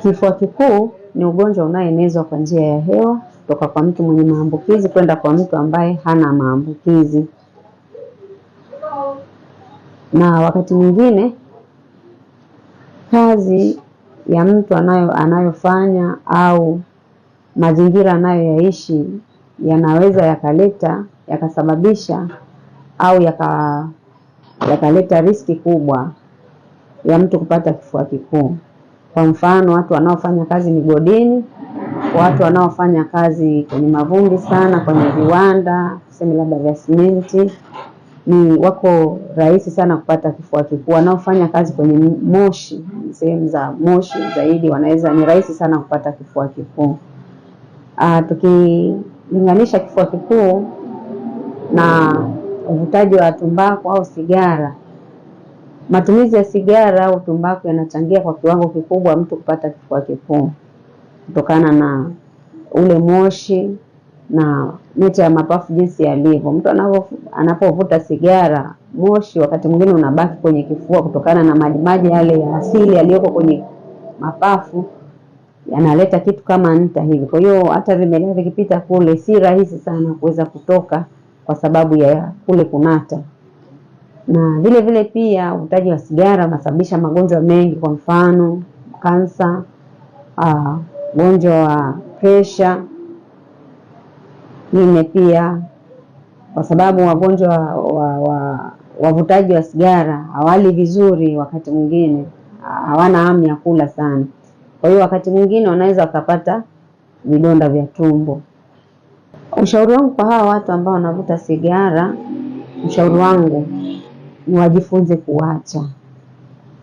Kifua kikuu ni ugonjwa unaoenezwa kwa njia ya hewa kutoka kwa mtu mwenye maambukizi kwenda kwa mtu ambaye hana maambukizi. Na wakati mwingine kazi ya mtu anayofanya au mazingira anayoyaishi yanaweza yakasababisha au yakaleta riski kubwa ya mtu kupata kifua kikuu. Kwa mfano, watu wanaofanya kazi migodini, watu wanaofanya kazi kwenye mavumbi sana, kwenye viwanda, tuseme labda vya simenti, ni wako rahisi sana kupata kifua kikuu. Wanaofanya kazi kwenye moshi, sehemu za moshi zaidi, ni rahisi sana kupata kifua kikuu. Tukilinganisha kifua kikuu na uvutaji wa tumbaku au sigara, matumizi ya sigara au tumbaku yanachangia kwa kiwango kikubwa mtu kupata kifua kikuu kutokana na ule moshi na mita ya mapafu jinsi yalivyo. Mtu anapovuta sigara, moshi wakati mwingine unabaki kwenye kifua kutokana na majimaji yale ya asili yaliyoko kwenye mapafu, yanaleta kitu kama nta hivi. Kwa hiyo hata vimelea vikipita kule si rahisi sana kuweza kutoka kwa sababu ya kule kunata. Na vile vile pia uvutaji wa sigara unasababisha magonjwa mengi, kwa mfano kansa, ugonjwa wa presha. Pia kwa sababu wagonjwa wavutaji wa sigara hawali vizuri, wakati mwingine hawana hamu ya kula sana. Kwa hiyo wakati mwingine wanaweza wakapata vidonda vya tumbo. Ushauri wangu kwa hawa watu ambao wanavuta sigara, ushauri wangu ni wajifunze kuacha.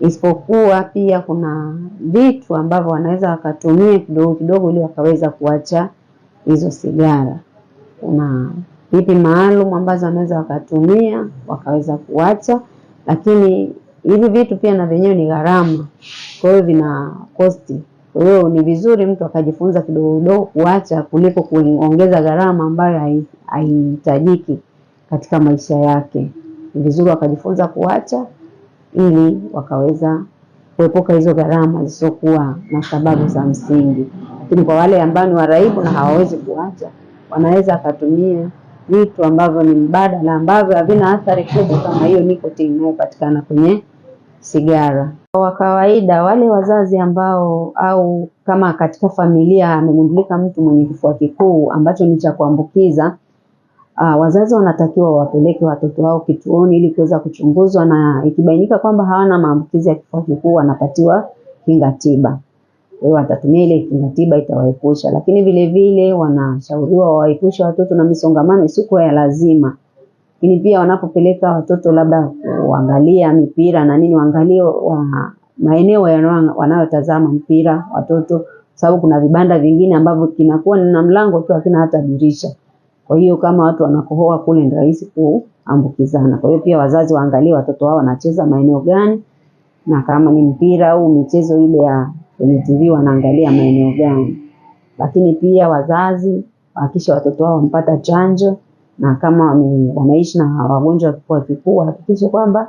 Isipokuwa pia kuna vitu ambavyo wanaweza wakatumia kidogo kidogo ili wakaweza kuacha hizo sigara. Kuna vipi maalum ambazo wanaweza wakatumia wakaweza kuacha, lakini hivi vitu pia na vyenyewe ni gharama, kwa hiyo vina kosti. Kwa hiyo ni vizuri mtu akajifunza kidogo kidogo kuacha kuliko kuongeza gharama ambayo haihitajiki katika maisha yake. Ni vizuri wakajifunza kuacha ili wakaweza kuepuka hizo gharama zisizokuwa na sababu za msingi. Lakini kwa wale ambao ni waraibu na hawawezi kuacha, wanaweza kutumia vitu ambavyo ni mbadala ambavyo havina athari kubwa kama hiyo nicotine inayopatikana kwenye sigara. Kwa kawaida wale wazazi ambao au kama katika familia amegundulika mtu mwenye kifua kikuu ambacho ni cha kuambukiza, wazazi wanatakiwa wapeleke watoto wao kituoni ili kuweza kuchunguzwa, na ikibainika kwamba hawana maambukizi ya kifua kikuu wanapatiwa kinga tiba. Kwa hiyo watatumia ile kinga tiba, itawaepusha. Lakini vile vile wanashauriwa waepushe watoto na misongamano isiyo ya lazima. Lakini pia wanapopeleka watoto labda kuangalia mipira na nini, waangalie maeneo wanayotazama mpira watoto, sababu kuna vibanda vingine ambavyo kinakuwa na mlango tu hakina hata dirisha. Kwa hiyo kama watu wanakohoa kule ni rahisi kuambukizana. Kwa hiyo pia wazazi waangalie watoto wao wanacheza maeneo gani, na kama ni mpira au michezo ile ya kwenye TV wanaangalia maeneo gani. Lakini pia wazazi hakikisha watoto wao wamepata chanjo, na kama wanaishi na wagonjwa wa kifua kikuu hakikisha kwamba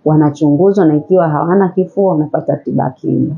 wanachunguzwa, na ikiwa hawana kifua wanapata tiba kinga.